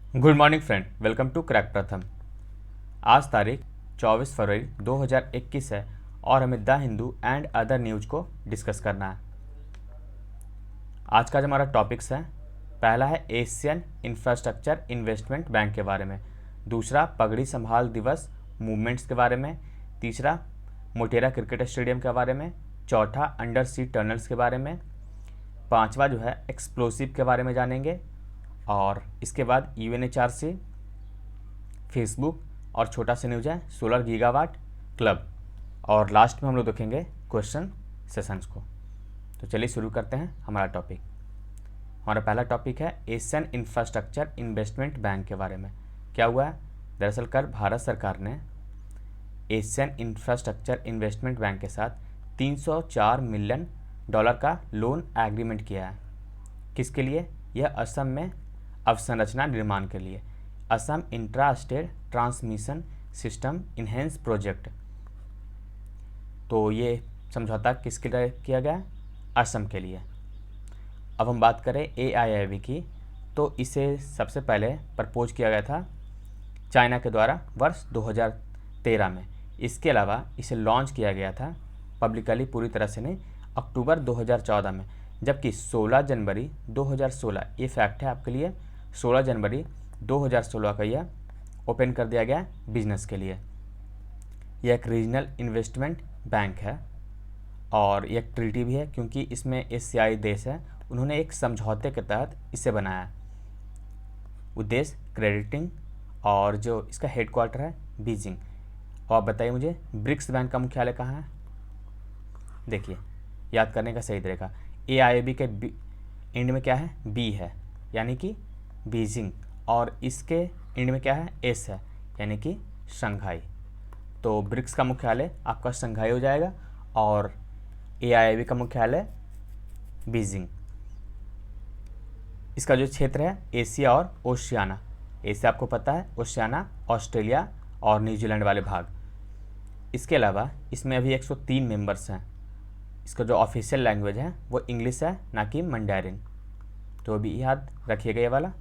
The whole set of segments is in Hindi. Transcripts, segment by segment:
Good morning friend, welcome to crack Pratham. आज तारीख 24 फरवरी 2021 है और हमें the Hindu and other news को डिस्कस करना है। आज का जो हमारा टॉपिक्स है, पहला है एशियन इंफ्रास्ट्रक्चर इन्वेस्टमेंट बैंक के बारे में, दूसरा पगड़ी संभाल दिवस मूवमेंट्स के बारे में, तीसरा मोटेरा क्रिकेट स्टेडियम के बारे में, चौथा अंडर सी टनल्स के बारे में, पांचवा जो है एक्सप्लोसिव के बारे में जानेंगे, और इसके बाद UNHRC, फेसबुक और छोटा सा न्यूज है सोलर गीगावाट क्लब, और लास्ट में हम लोग देखेंगे क्वेश्चन सेशंस को। तो चलिए शुरू करते हैं हमारा टॉपिक। हमारा पहला टॉपिक है एशियन इंफ्रास्ट्रक्चर इन्वेस्टमेंट बैंक के बारे में। क्या हुआ है? दरअसल कल भारत सरकार ने एशियन इंफ्रास्ट्रक्चर इन्वेस्टमेंट बैंक के साथ $304 मिलियन का लोन एग्रीमेंट किया है। किसके लिए? यह असम में अवसंरचना निर्माण के लिए, Assam intra state transmission system enhance project. तो ये समझौता किसके लिए किया गया? असम के लिए। अब हम बात करें AIIB की, तो इसे सबसे पहले प्रपोज किया गया था चाइना के द्वारा वर्ष 2013 में। इसके अलावा इसे लॉन्च किया गया था पब्लिकली पूरी तरह से नहीं, अक्टूबर 2014 में, जबकि 16 जनवरी 2016, ये फैक्ट है आपके लिए, 16 जनवरी 2016 का यह ओपन कर दिया गया बिजनेस के लिए। यह एक रीजनल इन्वेस्टमेंट बैंक है और यह एक ट्रीटी भी है, क्योंकि इसमें एशियाई देश है, उन्होंने एक समझौते के तहत इसे बनाया। उद्देश्य क्रेडिटिंग, और जो इसका हेडक्वार्टर है बीजिंग। और आप बताइए मुझे, ब्रिक्स बैंक का मुख्यालय कहाँ है? देखिए, याद करने का सही तरीका, AIIB के एंड में क्या है? B है, यानी कि बीजिंग, और इसके एंड में क्या है? S है, यानी कि शंघाई। तो ब्रिक्स का मुख्यालय आपका शंघाई हो जाएगा और AIIB का मुख्यालय बीजिंग। इसका जो क्षेत्र है एशिया और ओशियाना, एशिया आपको पता है, ओशियाना ऑस्ट्रेलिया और न्यूजीलैंड वाले भाग। इसके अलावा इसमें अभी 103 मेंबर्स हैं। इसका जो ऑफिशियल लैंग्वेज है वो इंग्लिश है, ना कि मंडारिन। तो अभी याद रखिएगा ये वाला।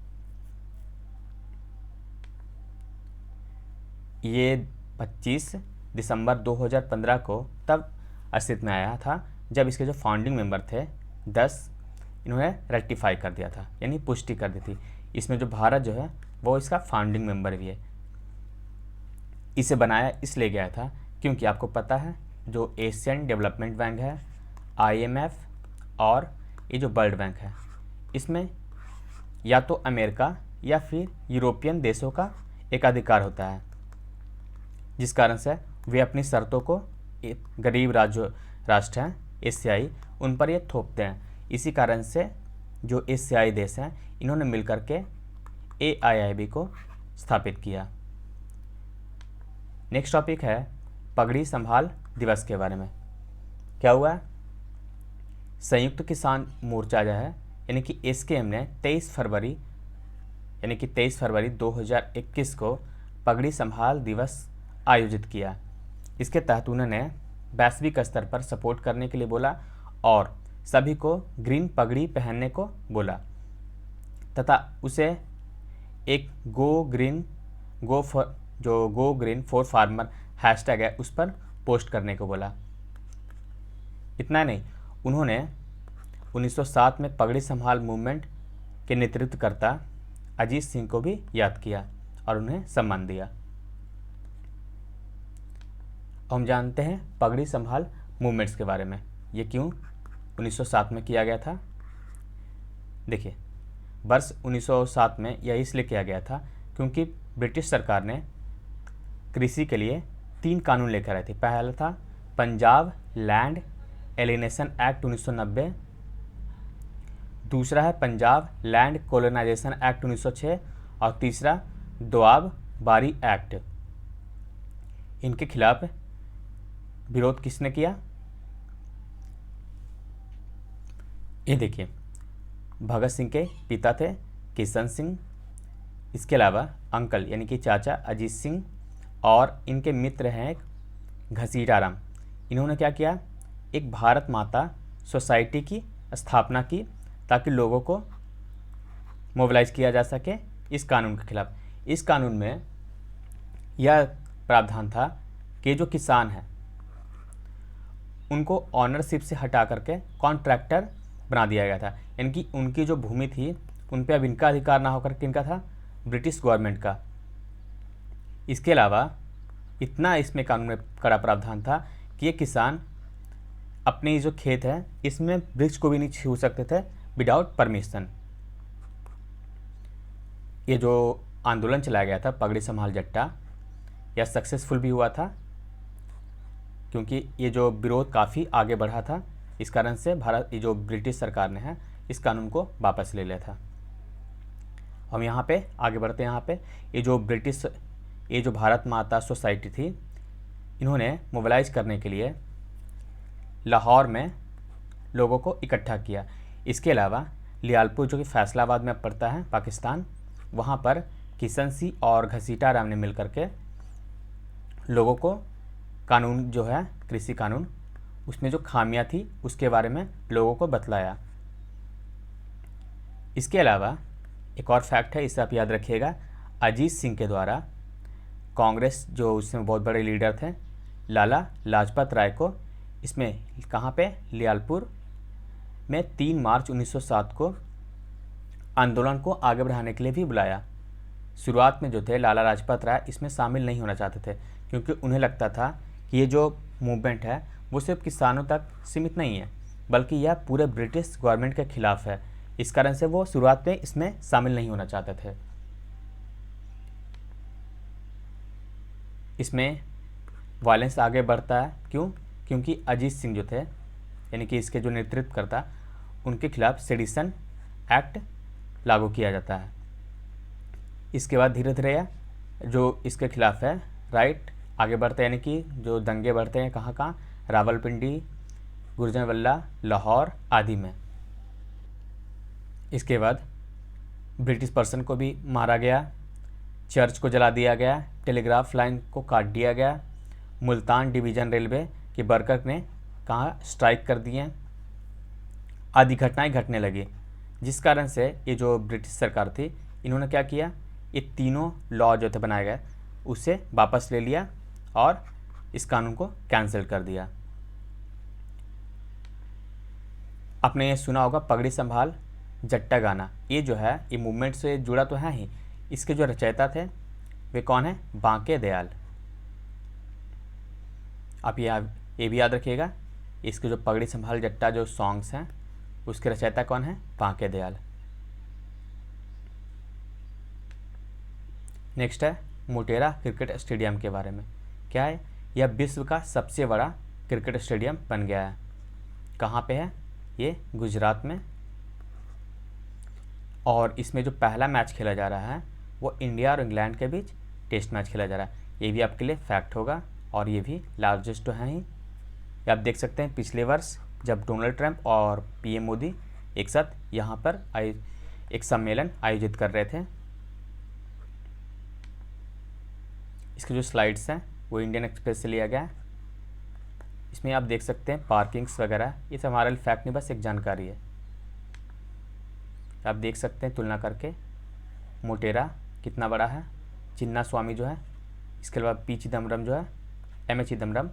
ये 25 दिसंबर 2015 को तब अस्तित्व में आया था जब इसके जो फाउंडिंग मेंबर थे 10, इन्होंने रेक्टिफाई कर दिया था, यानी पुष्टि कर दी थी। इसमें जो भारत जो है वो इसका फाउंडिंग मेंबर भी है। इसे बनाया इसलिए गया था क्योंकि आपको पता है जो एशियन डेवलपमेंट बैंक है, IMF और ये जो वर्ल्ड बैंक है, इसमें या तो अमेरिका या फिर यूरोपियन देशों का एक अधिकार होता है, जिस कारण से वे अपनी शर्तों को गरीब राष्ट्र हैं एशियाई, उन पर ये थोपते हैं। इसी कारण से जो एशियाई देश हैं इन्होंने मिलकर के AIIB को स्थापित किया। नेक्स्ट टॉपिक है पगड़ी संभाल दिवस के बारे में। क्या हुआ है? संयुक्त किसान मोर्चा जो है, यानी कि SKM ने 23 फरवरी 2021 को पगड़ी संभाल दिवस आयोजित किया। इसके तहत उन्होंने वैश्विक स्तर पर सपोर्ट करने के लिए बोला और सभी को ग्रीन पगड़ी पहनने को बोला, तथा उसे एक go green for farmer hashtag है उस पर पोस्ट करने को बोला। इतना नहीं, उन्होंने 1907 में पगड़ी संभाल मूवमेंट के नेतृत्वकर्ता अजीत सिंह को भी याद किया और उन्हें सम्मान दिया। हम जानते हैं पगड़ी संभाल मूवमेंट्स के बारे में, ये क्यों 1907 में किया गया था। देखिए, वर्ष 1907 में यह इसलिए किया गया था क्योंकि ब्रिटिश सरकार ने कृषि के लिए 3 कानून लेकर आए थे। पहला था पंजाब लैंड एलिनेशन एक्ट 1990, दूसरा है पंजाब लैंड कॉलोनाइजेशन एक्ट 1906 और तीसरा दोआब बारी एक्ट। इनके खिलाफ विरोध किसने किया? ये देखिए, भगत सिंह के पिता थे किशन सिंह, इसके अलावा अंकल यानी कि चाचा अजीत सिंह, और इनके मित्र हैं घसीटा राम। इन्होंने क्या किया? एक भारत माता सोसाइटी की स्थापना की ताकि लोगों को मोबिलाइज किया जा सके इस कानून के खिलाफ। इस कानून में यह प्रावधान था कि जो किसान हैं उनको ऑनरशिप से हटा करके कॉन्ट्रैक्टर बना दिया गया था, यानी कि उनकी जो भूमि थी उन पर अब इनका अधिकार ना होकर किनका था, ब्रिटिश गवर्नमेंट का। इसके अलावा इतना इसमें कानून में कड़ा प्रावधान था कि ये किसान अपने जो खेत है इसमें वृक्ष को भी नहीं छू सकते थे विदाउट परमिशन। ये जो आंदोलन चलाया गया था पगड़ी संभाल जट्टा, यह सक्सेसफुल भी हुआ था क्योंकि ये जो विरोध काफ़ी आगे बढ़ा था। इस कारण से भारत ये जो ब्रिटिश सरकार ने है इस कानून को वापस ले लिया था। हम यहाँ पे आगे बढ़ते हैं। यहाँ पे ये जो भारत माता सोसाइटी थी, इन्होंने मोबिलाइज करने के लिए लाहौर में लोगों को इकट्ठा किया। इसके अलावा लियालपुर जो कि फैसलाबाद में पड़ता है पाकिस्तान, वहाँ पर किशन सिंह और घसीटा राम ने मिलकर के लोगों को कानून जो है कृषि कानून, उसमें जो खामियां थी उसके बारे में लोगों को बतलाया। इसके अलावा एक और फैक्ट है, इसे आप याद रखिएगा। अजीत सिंह के द्वारा कांग्रेस जो उसमें बहुत बड़े लीडर थे लाला लाजपत राय को इसमें कहाँ पे, लियालपुर में 3 मार्च 1907 को आंदोलन को आगे बढ़ाने के लिए भी बुलाया। शुरुआत में जो थे लाला लाजपत राय इसमें शामिल नहीं होना चाहते थे क्योंकि उन्हें लगता था कि ये जो मूवमेंट है वो सिर्फ किसानों तक सीमित नहीं है बल्कि यह पूरे ब्रिटिश गवर्नमेंट के खिलाफ है। इस कारण से वो शुरुआत में इसमें शामिल नहीं होना चाहते थे। इसमें वायलेंस आगे बढ़ता है, क्यों? क्योंकि अजीत सिंह जो थे यानी कि इसके जो नेतृत्व करता, उनके खिलाफ सेडिशन एक्ट लागू किया जाता है। इसके बाद धीरे धीरे जो इसके खिलाफ है राइट आगे बढ़ते हैं, यानी कि जो दंगे बढ़ते हैं कहाँ कहाँ, रावलपिंडी, गुजरांवाला, लाहौर आदि में। इसके बाद ब्रिटिश पर्सन को भी मारा गया, चर्च को जला दिया गया, टेलीग्राफ लाइन को काट दिया गया, मुल्तान डिवीज़न रेलवे के वर्कर ने कहाँ स्ट्राइक कर दिए, आदि घटनाएं घटने लगी। जिस कारण से ये जो ब्रिटिश सरकार थी इन्होंने क्या किया, ये तीनों लॉ जो थे बनाए गए उसे वापस ले लिया और इस कानून को कैंसिल कर दिया। आपने ये सुना होगा पगड़ी संभाल जट्टा गाना, ये जो है ये मूवमेंट से जुड़ा तो है ही। इसके जो रचयिता थे वे कौन है, बांके दयाल। आप ये भी याद रखिएगा, इसके जो पगड़ी संभाल जट्टा जो सॉन्ग्स हैं उसके रचयिता कौन है, बांके दयाल। नेक्स्ट है मोटेरा क्रिकेट स्टेडियम के बारे में। क्या है, यह विश्व का सबसे बड़ा क्रिकेट स्टेडियम बन गया है। कहाँ पे है, ये गुजरात में। और इसमें जो पहला मैच खेला जा रहा है वो इंडिया और इंग्लैंड के बीच टेस्ट मैच खेला जा रहा है। ये भी आपके लिए फैक्ट होगा और ये भी लार्जेस्ट तो है ही। आप देख सकते हैं पिछले वर्ष जब डोनाल्ड ट्रंप और पीएम मोदी एक साथ यहाँ पर एक सम्मेलन आयोजित कर रहे थे। इसके जो स्लाइड्स हैं वो इंडियन एक्सप्रेस से लिया गया है। इसमें आप देख सकते हैं पार्किंग्स वगैरह, ये सब हमारे लिए फैक्ट नहीं, बस एक जानकारी है। आप देख सकते हैं तुलना करके मोटेरा कितना बड़ा है, चिन्ना स्वामी जो है, इसके अलावा पी चिदम्बरम जो है, एम ए चिदम्बरम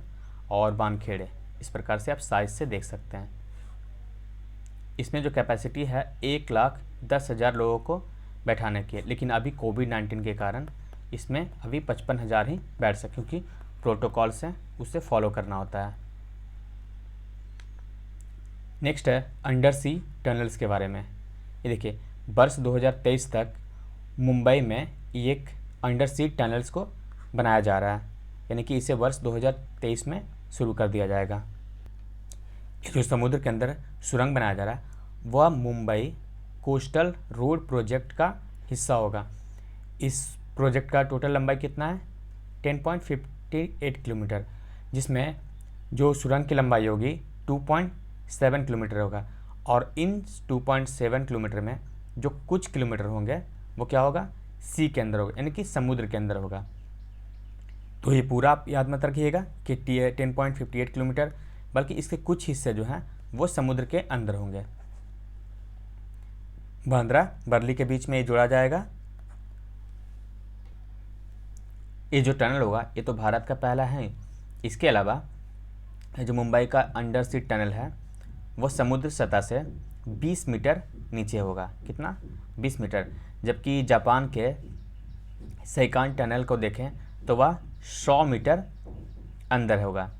और वानखेड़े, इस प्रकार से आप साइज से देख सकते हैं। इसमें जो कैपेसिटी है 1,10,000 लोगों को बैठाने की, लेकिन अभी कोविड-19 के कारण इसमें अभी 55,000 ही बैठ सके क्योंकि प्रोटोकॉल्स हैं उसे फॉलो करना होता है। नेक्स्ट है अंडर सी टनल्स के बारे में। ये देखिए वर्ष 2023 तक मुंबई में एक अंडर सी टनल्स को बनाया जा रहा है, यानी कि इसे वर्ष 2023 में शुरू कर दिया जाएगा। जो समुद्र के अंदर सुरंग बनाया जा रहा है वह मुंबई कोस्टल रोड प्रोजेक्ट का हिस्सा होगा। इस प्रोजेक्ट का टोटल लंबाई कितना है, 10.58 किलोमीटर, जिसमें जो सुरंग की लंबाई होगी 2.7 किलोमीटर होगा। और इन 2.7 किलोमीटर में जो कुछ किलोमीटर होंगे वो क्या होगा, सी के अंदर होगा, यानी कि समुद्र के अंदर होगा। तो ये पूरा आप याद मत रखिएगा कि 10.58 किलोमीटर, बल्कि इसके कुछ हिस्से जो हैं वो समुद्र के अंदर होंगे। बांद्रा वर्ली के बीच में ये जोड़ा जाएगा ये जो टनल होगा ये तो भारत का पहला है। इसके अलावा जो मुंबई का अंडर सी टनल है वो समुद्र सतह से 20 मीटर नीचे होगा। कितना? 20 मीटर। जबकि जापान के सैकान टनल को देखें तो वह 100 मीटर अंदर होगा।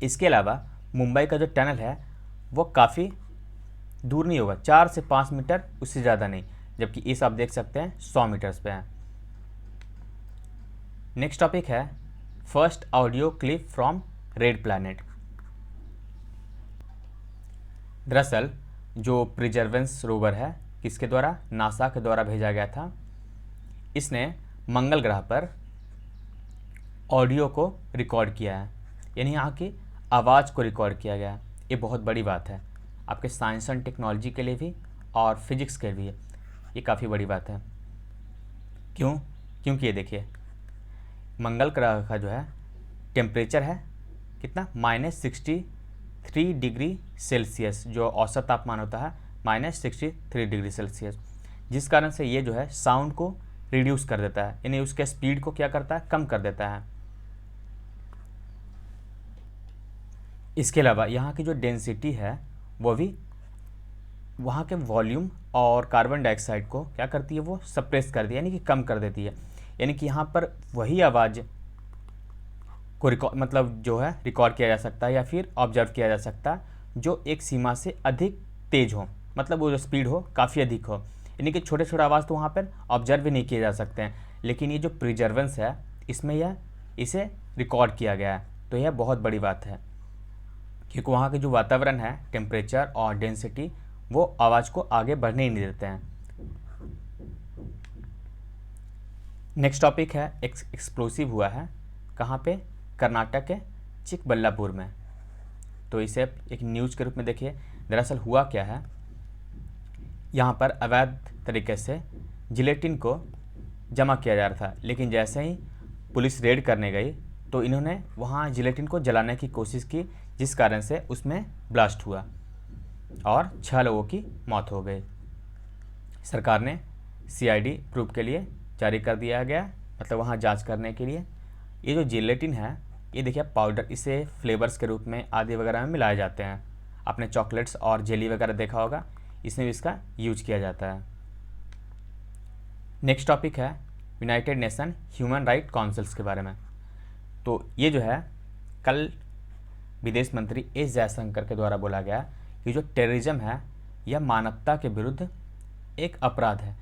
इसके अलावा मुंबई का जो टनल है वो काफ़ी दूर नहीं होगा, 4 से 5 मीटर, उससे ज़्यादा नहीं। जबकि इस आप देख सकते हैं 100 मीटर्स पे है। नेक्स्ट टॉपिक है first audio clip from red planet. दरअसल जो परसेवरेंस रोवर है किसके द्वारा? नासा के द्वारा भेजा गया था। इसने मंगल ग्रह पर ऑडियो को रिकॉर्ड किया है, यानी यहाँ की आवाज़ को रिकॉर्ड किया गया है। ये बहुत बड़ी बात है आपके साइंस एंड टेक्नोलॉजी के लिए भी और फिजिक्स के लिए। ये काफ़ी बड़ी बात है। क्यों? क्योंकि ये देखिए मंगल ग्रह का जो है टेम्परेचर है कितना? -63 डिग्री सेल्सियस, जो औसत तापमान होता है -63 डिग्री सेल्सियस, जिस कारण से ये जो है साउंड को रिड्यूस कर देता है, यानी उसके स्पीड को क्या करता है? कम कर देता है। इसके अलावा यहाँ की जो डेंसिटी है वो भी वहाँ के वॉल्यूम और कार्बन डाइऑक्साइड को क्या करती है? वो सप्रेस कर दी है, यानी कि कम कर देती है। यानी कि यहाँ पर वही आवाज़ को मतलब जो है रिकॉर्ड किया जा सकता है या फिर ऑब्जर्व किया जा सकता है जो एक सीमा से अधिक तेज हो, मतलब वो जो स्पीड हो काफ़ी अधिक हो। यानी कि छोटे छोटे आवाज़ तो वहाँ पर ऑब्जर्व भी नहीं किए जा सकते हैं, लेकिन ये जो प्रिजर्वेंस है इसमें यह इसे रिकॉर्ड किया गया है। तो यह बहुत बड़ी बात है क्योंकि वहाँ के जो वातावरण है, टेम्परेचर और डेंसिटी, वो आवाज़ को आगे बढ़ने ही नहीं देते हैं। नेक्स्ट टॉपिक है एक्सप्लोसिव हुआ है कहाँ पे? कर्नाटक के चिकबल्लापुर में। तो इसे एक न्यूज़ के रूप में देखिए। दरअसल हुआ क्या है, यहाँ पर अवैध तरीके से जिलेटिन को जमा किया जा रहा था, लेकिन जैसे ही पुलिस रेड करने गई तो इन्होंने वहाँ जिलेटिन को जलाने की कोशिश की, जिस कारण से उसमें ब्लास्ट हुआ और 6 लोगों की मौत हो गई। सरकार ने CID प्रूफ के लिए जारी कर दिया गया, मतलब वहाँ जांच करने के लिए। ये जो जिलेटिन है ये देखिए पाउडर, इसे फ्लेवर्स के रूप में आदि वगैरह में मिलाए जाते हैं। आपने चॉकलेट्स और जेली वगैरह देखा होगा, इसमें भी इसका यूज किया जाता है। नेक्स्ट टॉपिक है United nation human right councils के बारे में। तो ये जो है कल विदेश मंत्री एस जयशंकर के द्वारा बोला गया कि जो टेररिज्म है यह मानवता के विरुद्ध एक अपराध है।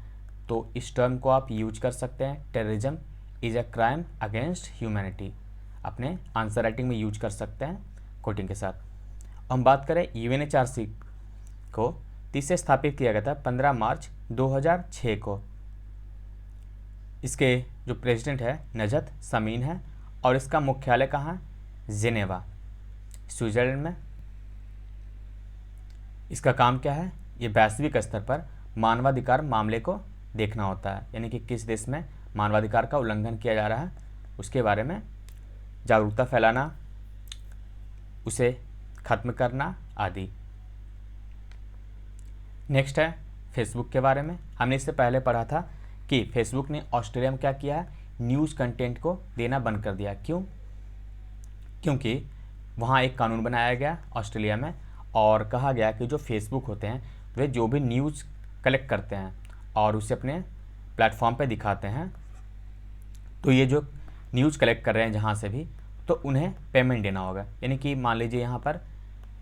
तो इस टर्म को आप यूज कर सकते हैं, terrorism is a crime against humanity. अपने आंसर राइटिंग में यूज कर सकते हैं कोटिंग के साथ। हम बात करें UNHRC को, तो इसे स्थापित किया गया था 15 मार्च 2006 को। इसके जो प्रेसिडेंट है नजत समीन है और इसका मुख्यालय कहाँ है? जेनेवा, स्विट्जरलैंड में। इसका काम क्या है? ये वैश्विक स्तर पर मानवाधिकार मामले को देखना होता है, यानी कि किस देश में मानवाधिकार का उल्लंघन किया जा रहा है उसके बारे में जागरूकता फैलाना, उसे खत्म करना आदि। नेक्स्ट है फेसबुक के बारे में। हमने इससे पहले पढ़ा था कि फेसबुक ने ऑस्ट्रेलिया में क्या किया है? न्यूज़ कंटेंट को देना बंद कर दिया। क्यों? क्योंकि वहाँ एक कानून बनाया गया ऑस्ट्रेलिया में और कहा गया कि जो फेसबुक होते हैं वे जो भी न्यूज़ कलेक्ट करते हैं और उसे अपने प्लेटफॉर्म पे दिखाते हैं, तो ये जो न्यूज़ कलेक्ट कर रहे हैं जहाँ से भी, तो उन्हें पेमेंट देना होगा। यानी कि मान लीजिए यहाँ पर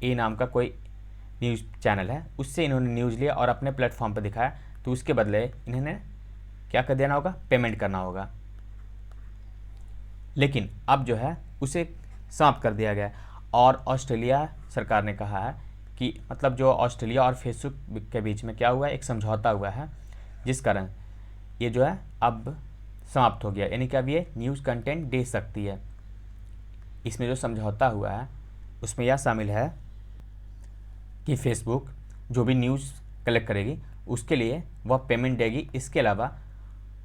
ए नाम का कोई न्यूज़ चैनल है, उससे इन्होंने न्यूज़ लिया और अपने प्लेटफॉर्म पर दिखाया, तो उसके बदले इन्होंने क्या कर देना होगा? पेमेंट करना होगा। लेकिन अब जो है उसे समाप्त कर दिया गया और ऑस्ट्रेलिया सरकार ने कहा है कि मतलब जो ऑस्ट्रेलिया और फेसबुक के बीच में क्या हुआ है? एक समझौता हुआ है, जिस कारण ये जो है अब समाप्त हो गया। यानी कि अब ये न्यूज़ कंटेंट दे सकती है। इसमें जो समझौता हुआ है उसमें यह शामिल है कि फेसबुक जो भी न्यूज़ कलेक्ट करेगी उसके लिए वह पेमेंट देगी। इसके अलावा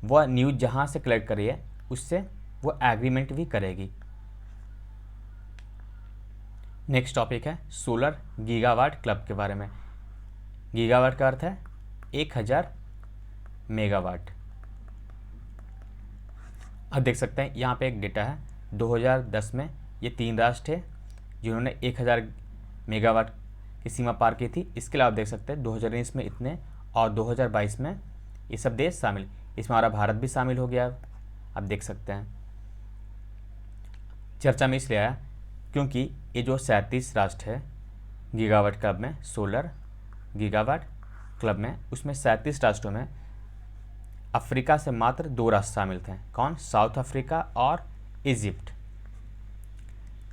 वह न्यूज़ जहाँ से कलेक्ट करी है उससे वो एग्रीमेंट भी करेगी। नेक्स्ट टॉपिक है सोलर गीगावाट क्लब के बारे में। गीगावाट का अर्थ है 1000 मेगावाट। अब देख सकते हैं यहाँ पे एक डेटा है 2010 में ये 3 राष्ट्र थे जिन्होंने 1000 मेगावाट की सीमा पार की थी। इसके अलावा आप देख सकते हैं 2019 में इतने और 2022 में ये सब देश शामिल, इसमें हमारा भारत भी शामिल हो गया। आप देख सकते हैं चर्चा में इसलिए आया क्योंकि ये जो 37 राष्ट्र है गीगावाट क्लब में, सोलर गीगावाट क्लब में, उसमें 37 राष्ट्रों में अफ्रीका से मात्र 2 राष्ट्र शामिल थे। कौन? साउथ अफ्रीका और इजिप्ट।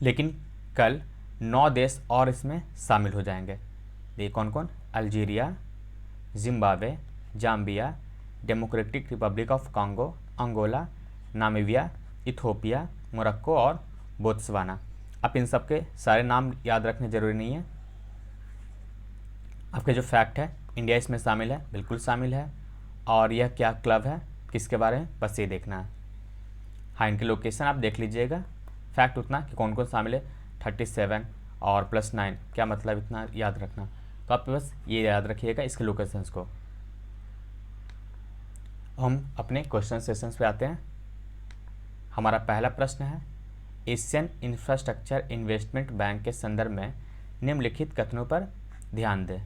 लेकिन कल 9 देश और इसमें शामिल हो जाएंगे। ये कौन कौन? Algeria, Zimbabwe, Zambia, democratic republic of Congo, Angola, Namibia, Ethiopia, Morocco और बोत्सवाना। अब इन सब के सारे नाम याद रखने ज़रूरी नहीं है। आपके जो फैक्ट है, इंडिया इसमें शामिल है, बिल्कुल शामिल है। और यह क्या क्लब है, किसके बारे में, बस ये देखना है। हाँ, इनकी लोकेशन आप देख लीजिएगा। फैक्ट उतना कि कौन कौन शामिल है, 37 और +9, क्या मतलब इतना याद रखना। तो आप बस ये याद रखिएगा इसके लोकेशंस को। हम अपने क्वेश्चन सेशंस पे आते हैं। हमारा पहला प्रश्न है, एशियन इंफ्रास्ट्रक्चर इन्वेस्टमेंट बैंक के संदर्भ में निम्नलिखित कथनों पर ध्यान दें।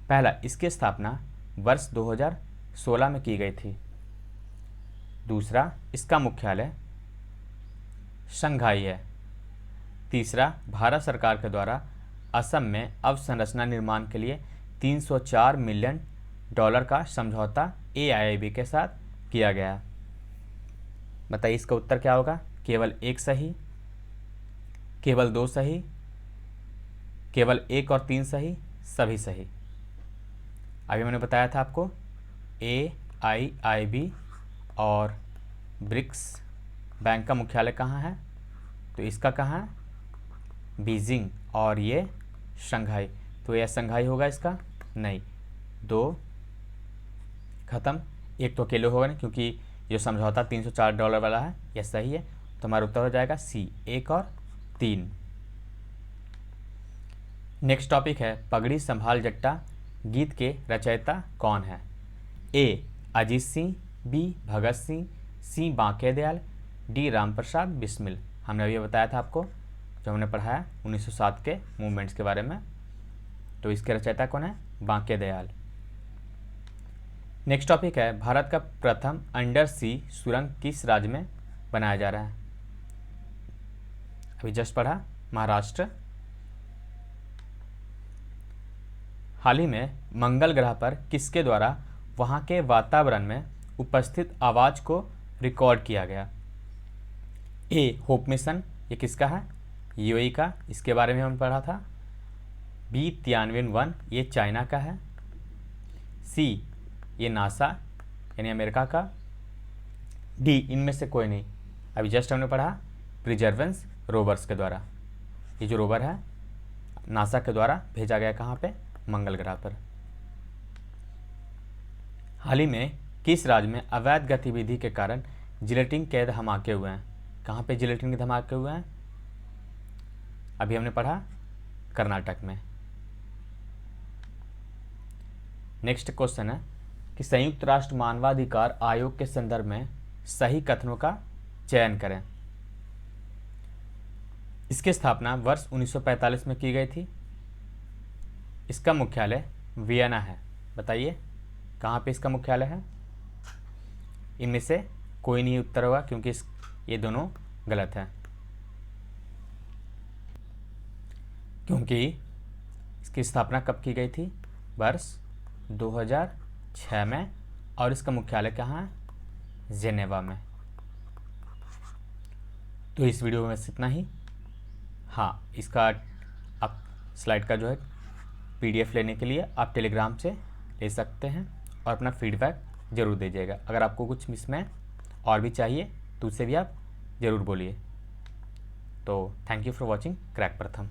पहला, इसकी स्थापना वर्ष 2016 में की गई थी। दूसरा, इसका मुख्यालय शंघाई है। तीसरा, भारत सरकार के द्वारा असम में अवसंरचना निर्माण के लिए $304 मिलियन का समझौता AIIB के साथ किया गया। बताइए इसका उत्तर क्या होगा? केवल 1 सही, केवल 2 सही, केवल 1 और 3 सही, सभी सही। अभी मैंने बताया था आपको AIIB और ब्रिक्स बैंक का मुख्यालय कहाँ है, तो इसका कहाँ है? बीजिंग, और ये शंघाई। तो यह शंघाई होगा इसका? नहीं, 2 खत्म। एक तो अकेले होगा नहीं क्योंकि जो समझौता $304 वाला है यह सही है। तो हमारा उत्तर हो जाएगा C, 1 और 3। नेक्स्ट टॉपिक है, पगड़ी संभाल जट्टा गीत के रचयिता कौन है? A, Ajit Singh, B, Bhagat Singh, C, Banke Dayal, D, Ramprasad Bismil. हमने अभी बताया था आपको जब हमने पढ़ाया 1907 के मूवमेंट्स के बारे में। तो इसके रचयिता कौन है? बांके दयाल। नेक्स्ट टॉपिक है, भारत का प्रथम अंडर सी सुरंग किस राज्य में बनाया जा रहा है? अभी जस्ट पढ़ा, महाराष्ट्र। हाल ही में मंगल ग्रह पर किसके द्वारा वहां के वातावरण में उपस्थित आवाज को रिकॉर्ड किया गया? A, होप मिशन, ये किसका है? UAE का, इसके बारे में हमने पढ़ा था। B, तियानविन-1, ये चाइना का है। C, ये नासा यानी अमेरिका का। D, इनमें से कोई नहीं। अभी जस्ट हमने पढ़ा परसिवरेंस रोवर्स के द्वारा। ये जो रोवर है नासा के द्वारा भेजा गया कहाँ पे? मंगल ग्रह पर। हाल ही में किस राज्य में अवैध गतिविधि के कारण जिलेटिन के धमाके हुए हैं? कहाँ पे जिलेटिन के धमाके हुए हैं? अभी हमने पढ़ा कर्नाटक में। नेक्स्ट क्वेश्चन है कि संयुक्त राष्ट्र मानवाधिकार आयोग के संदर्भ में सही कथनों का चयन करें। इसकी स्थापना वर्ष 1945 में की गई थी। इसका मुख्यालय वियना है। बताइए कहाँ पे इसका मुख्यालय है? इनमें से कोई नहीं उत्तर होगा क्योंकि ये दोनों गलत है, क्योंकि इसकी स्थापना कब की गई थी? वर्ष 2006 में, और इसका मुख्यालय कहाँ है? जेनेवा में। तो इस वीडियो में इतना ही। हाँ, इसका आप स्लाइड का जो है PDF लेने के लिए आप टेलीग्राम से ले सकते हैं और अपना फीडबैक ज़रूर दीजिएगा। अगर आपको कुछ इसमें और भी चाहिए तो उसे भी आप ज़रूर बोलिए। तो thank you for watching crack प्रथम।